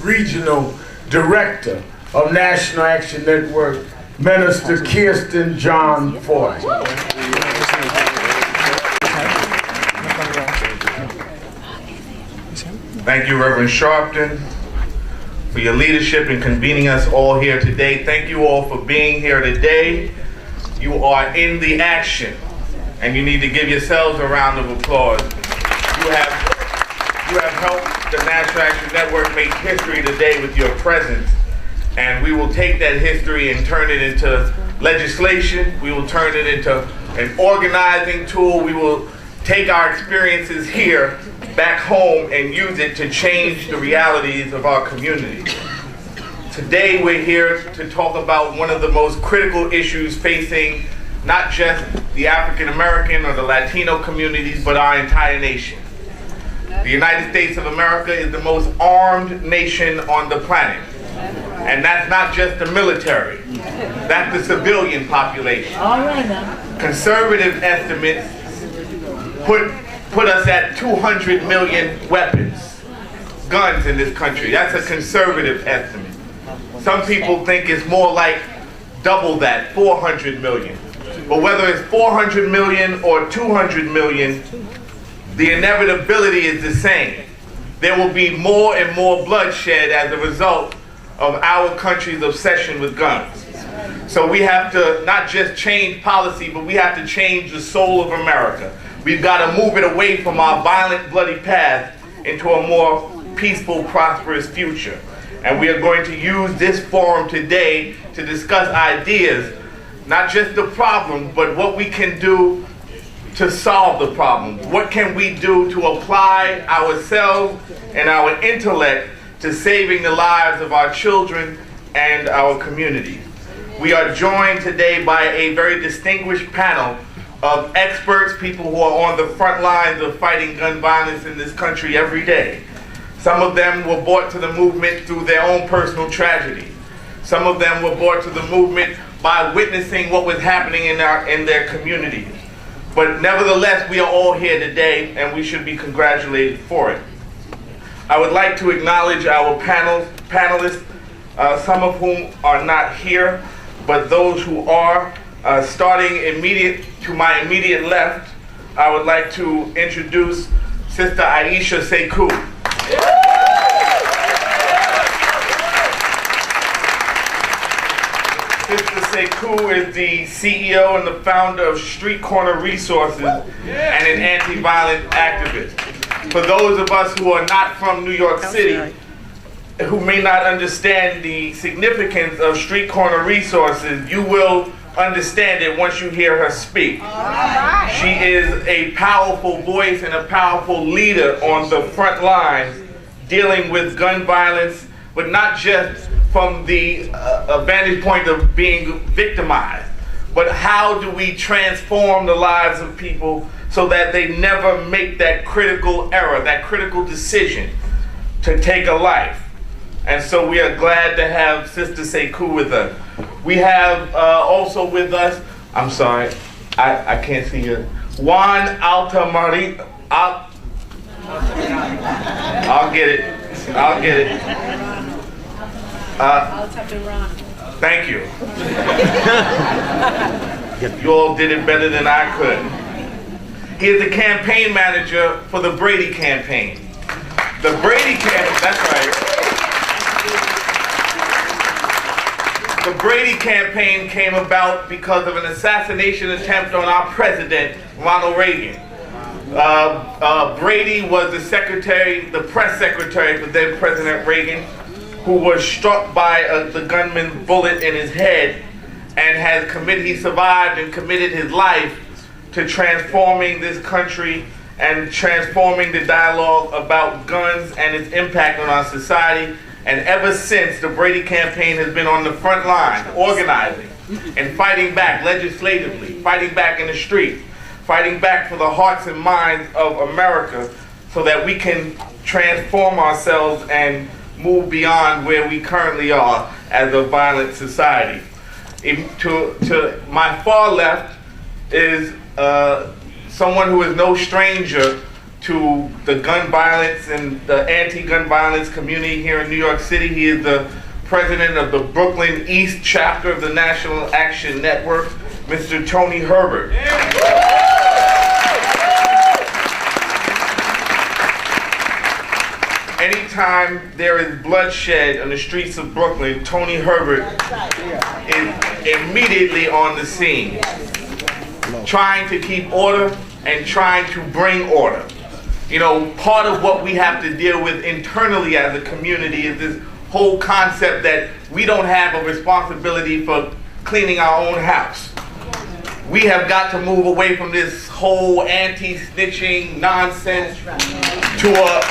Regional Director of National Action Network, Minister Kirsten John Ford. Thank you, Reverend Sharpton, for your leadership in convening us all here today. Thank you all for being here today. You are in the action, and you need to give yourselves a round of applause. You have helped the National Action Network make history today with your presence, and we will take that history and turn it into legislation. We will turn it into an organizing tool. We will take our experiences here back home and use it to change the realities of our community. Today we're here to talk about one of the most critical issues facing not just the African American or the Latino communities, but our entire nation. The United States of America is the most armed nation on the planet. And that's not just the military, that's the civilian population. All right now. Conservative estimates put us at 200 million weapons, guns in this country. That's a conservative estimate. Some people think it's more like double that, 400 million. But whether it's 400 million or 200 million, the inevitability is the same. There will be more and more bloodshed as a result of our country's obsession with guns. So we have to not just change policy, but we have to change the soul of America. We've got to move it away from our violent, bloody past into a more peaceful, prosperous future. And we are going to use this forum today to discuss ideas, not just the problem, but what we can do to solve the problem. What can we do to apply ourselves and our intellect to saving the lives of our children and our communities? We are joined today by a very distinguished panel of experts, people who are on the front lines of fighting gun violence in this country every day. Some of them were brought to the movement through their own personal tragedy. Some of them were brought to the movement by witnessing what was happening in their communities. But nevertheless, we are all here today, and we should be congratulated for it. I would like to acknowledge our panelists, some of whom are not here, but those who are. Starting to my immediate left, I would like to introduce Sister Aisha Sekou. Sister Sekou is the CEO and the founder of Street Corner Resources and an anti-violent activist. For those of us who are not from New York City, who may not understand the significance of Street Corner Resources, you will understand it once you hear her speak. She is a powerful voice and a powerful leader on the front lines dealing with gun violence, but not just from the vantage point of being victimized, but how do we transform the lives of people so that they never make that critical error, that critical decision to take a life. And so we are glad to have Sister Sekou with us. We have also with us, I'm sorry, I can't see you, Juan Altamari. I'll get it. Thank you. You all did it better than I could. He is the campaign manager for the Brady campaign. The Brady campaign, that's right. The Brady campaign came about because of an assassination attempt on our president, Ronald Reagan. Brady was the press secretary for then President Reagan, who was struck by the gunman's bullet in his head and he survived and committed his life to transforming this country and transforming the dialogue about guns and its impact on our society. And ever since, the Brady campaign has been on the front line, organizing and fighting back legislatively, fighting back in the street, fighting back for the hearts and minds of America so that we can transform ourselves and move beyond where we currently are as a violent society. To my far left is someone who is no stranger to the gun violence and the anti-gun violence community here in New York City. He is the president of the Brooklyn East chapter of the National Action Network, Mr. Tony Herbert. Anytime there is bloodshed on the streets of Brooklyn, Tony Herbert is immediately on the scene, trying to keep order and trying to bring order. You know, part of what we have to deal with internally as a community is this whole concept that we don't have a responsibility for cleaning our own house. We have got to move away from this whole anti-snitching nonsense to a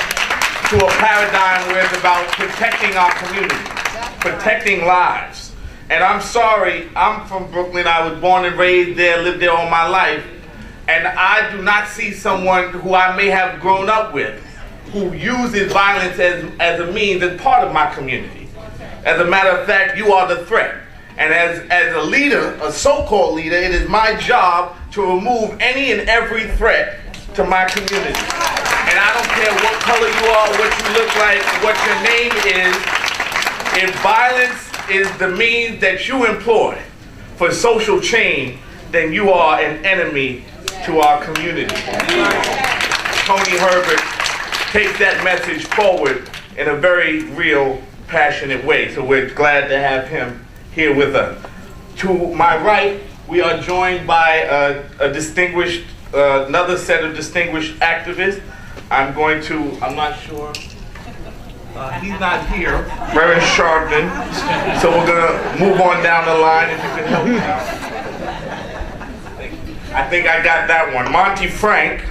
paradigm where it's about protecting our community, protecting lives. And I'm sorry, I'm from Brooklyn. I was born and raised there, lived there all my life. And I do not see someone who I may have grown up with who uses violence as a means, as part of my community. As a matter of fact, you are the threat. And as a leader, a so-called leader, it is my job to remove any and every threat to my community. And I don't care what color you are, what you look like, what your name is. If violence is the means that you employ for social change, then you are an enemy to our community. Tony Herbert takes that message forward in a very real, passionate way. So we're glad to have him here with us. To my right, we are joined by a distinguished, another set of distinguished activists. I'm not sure. He's not here, Reverend Sharpton. So we're gonna move on down the line if you can help me out. I think I got that one. Monty Frank.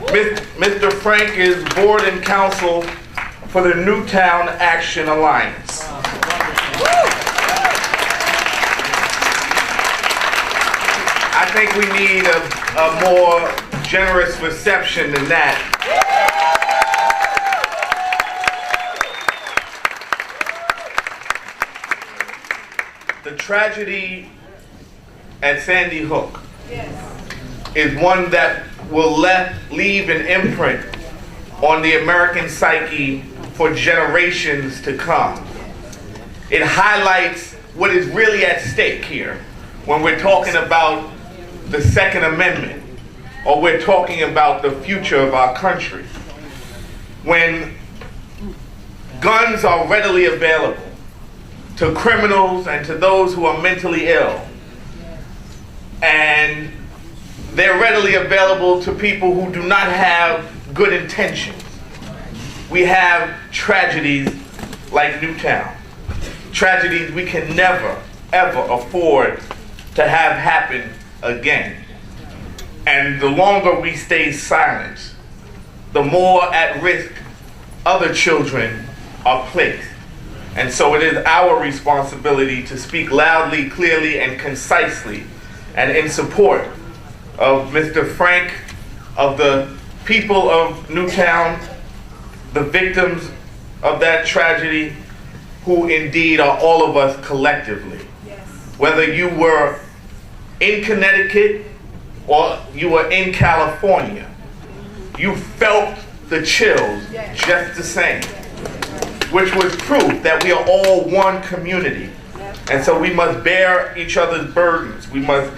Mr. Frank is board and counsel for the Newtown Action Alliance. I think we need a more generous reception than that. The tragedy at Sandy Hook is one that will leave an imprint on the American psyche for generations to come. It highlights what is really at stake here when we're talking about the Second Amendment, or we're talking about the future of our country. When guns are readily available to criminals and to those who are mentally ill, and they're readily available to people who do not have good intentions, we have tragedies like Newtown. Tragedies we can never, ever afford to have happen again. And the longer we stay silent, the more at risk other children are placed. And so it is our responsibility to speak loudly, clearly, and concisely, and in support of Mr. Frank, of the people of Newtown, the victims of that tragedy, who indeed are all of us collectively. Yes. Whether you were in Connecticut or you were in California, you felt the chills just the same, which was proof that we are all one community. And so we must bear each other's burdens, we must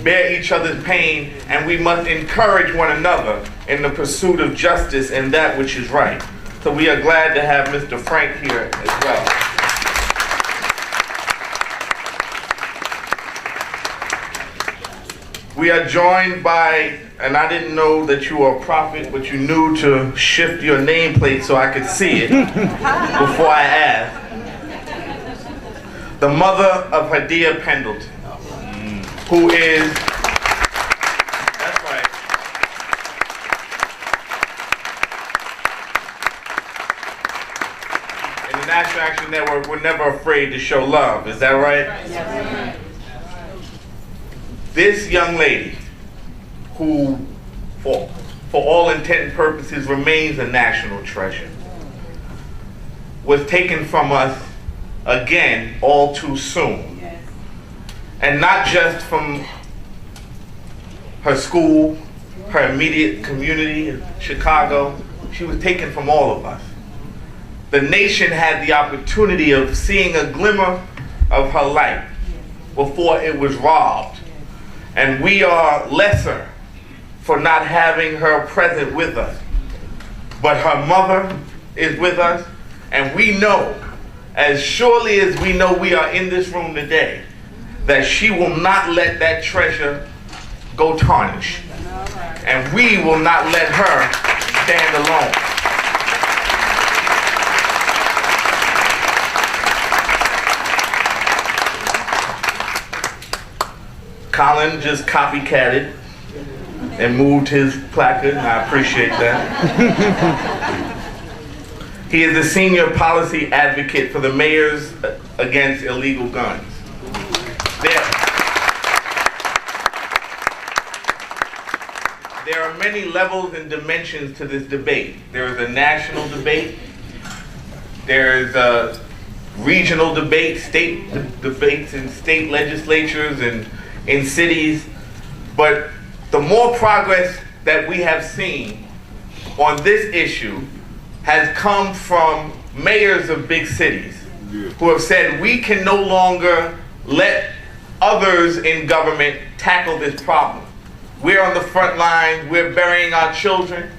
bear each other's pain, and we must encourage one another in the pursuit of justice and that which is right. So we are glad to have Mr. Frank here as well. We are joined by, and I didn't know that you were a prophet, but you knew to shift your nameplate so I could see it before I asked. The mother of Hadia Pendleton, who is, that's right, in the National Action Network, we're never afraid to show love. Is that right? Yes. This young lady, who for all intent and purposes remains a national treasure, was taken from us again all too soon. And not just from her school, her immediate community in Chicago. She was taken from all of us. The nation had the opportunity of seeing a glimmer of her life before it was robbed. And we are lesser for not having her present with us. But her mother is with us, and we know, as surely as we know we are in this room today, that she will not let that treasure go tarnished. And we will not let her stand alone. Colin just copycatted and moved his placard, and I appreciate that. He is the senior policy advocate for the Mayors Against Illegal Guns. There are many levels and dimensions to this debate. There is a national debate, there is a regional debate, state debates in state legislatures and in cities, but the more progress that we have seen on this issue has come from mayors of big cities who have said we can no longer let others in government tackle this problem. We're on the front line, we're burying our children,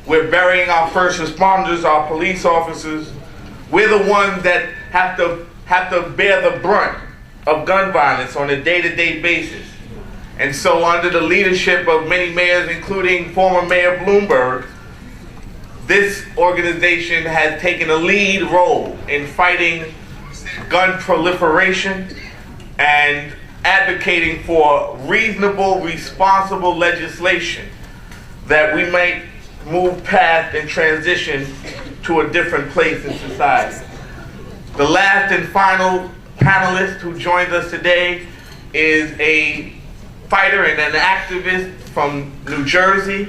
we're burying our first responders, our police officers. We're the ones that have to bear the brunt of gun violence on a day-to-day basis. And so under the leadership of many mayors, including former Mayor Bloomberg, this organization has taken a lead role in fighting gun proliferation and advocating for reasonable, responsible legislation that we might move past and transition to a different place in society. The last and final panelist who joins us today is a fighter and an activist from New Jersey.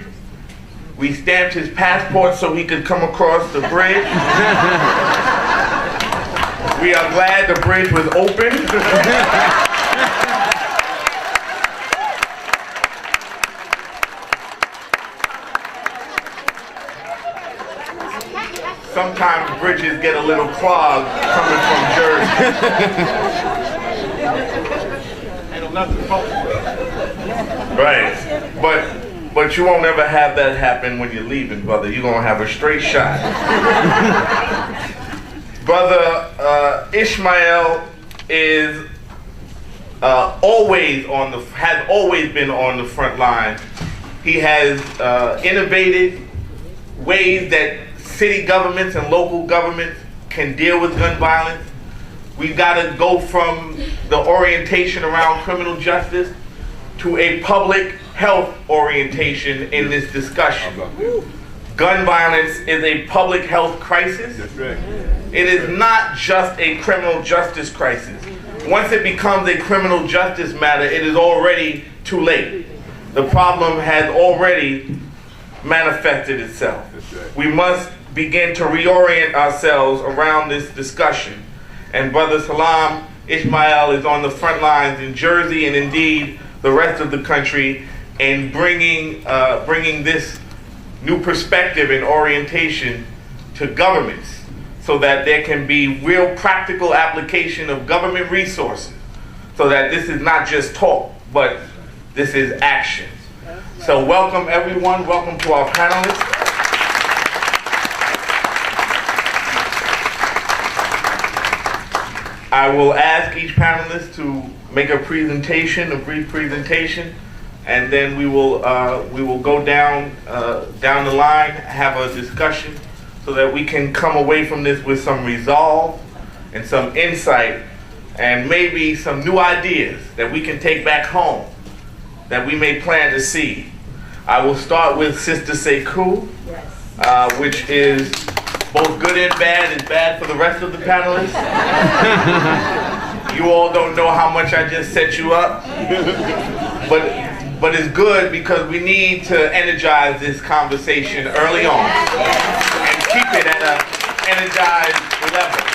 We stamped his passport so he could come across the bridge. We are glad the bridge was open. Sometimes bridges get a little clogged coming from Jersey. Right, but you won't ever have that happen when you're leaving, brother. You're gonna have a straight shot. Brother Ishmael is has always been on the front line. He has innovated ways that city governments and local governments can deal with gun violence. We've got to go from the orientation around criminal justice to a public health orientation in this discussion. Gun violence is a public health crisis. It is not just a criminal justice crisis. Once it becomes a criminal justice matter, it is already too late. The problem has already manifested itself. We must begin to reorient ourselves around this discussion. And Brother Salam Ishmael is on the front lines in Jersey and indeed the rest of the country in bringing this new perspective and orientation to governments so that there can be real practical application of government resources, so that this is not just talk, but this is action. So welcome everyone, welcome to our panelists. I will ask each panelist to make a presentation, a brief presentation, and then we will go down the line, have a discussion, so that we can come away from this with some resolve and some insight, and maybe some new ideas that we can take back home, that we may plan to see. I will start with Sister Sekou, which is both good and bad for the rest of the panelists. You all don't know how much I just set you up, but it's good because we need to energize this conversation early on and keep it at an energized level.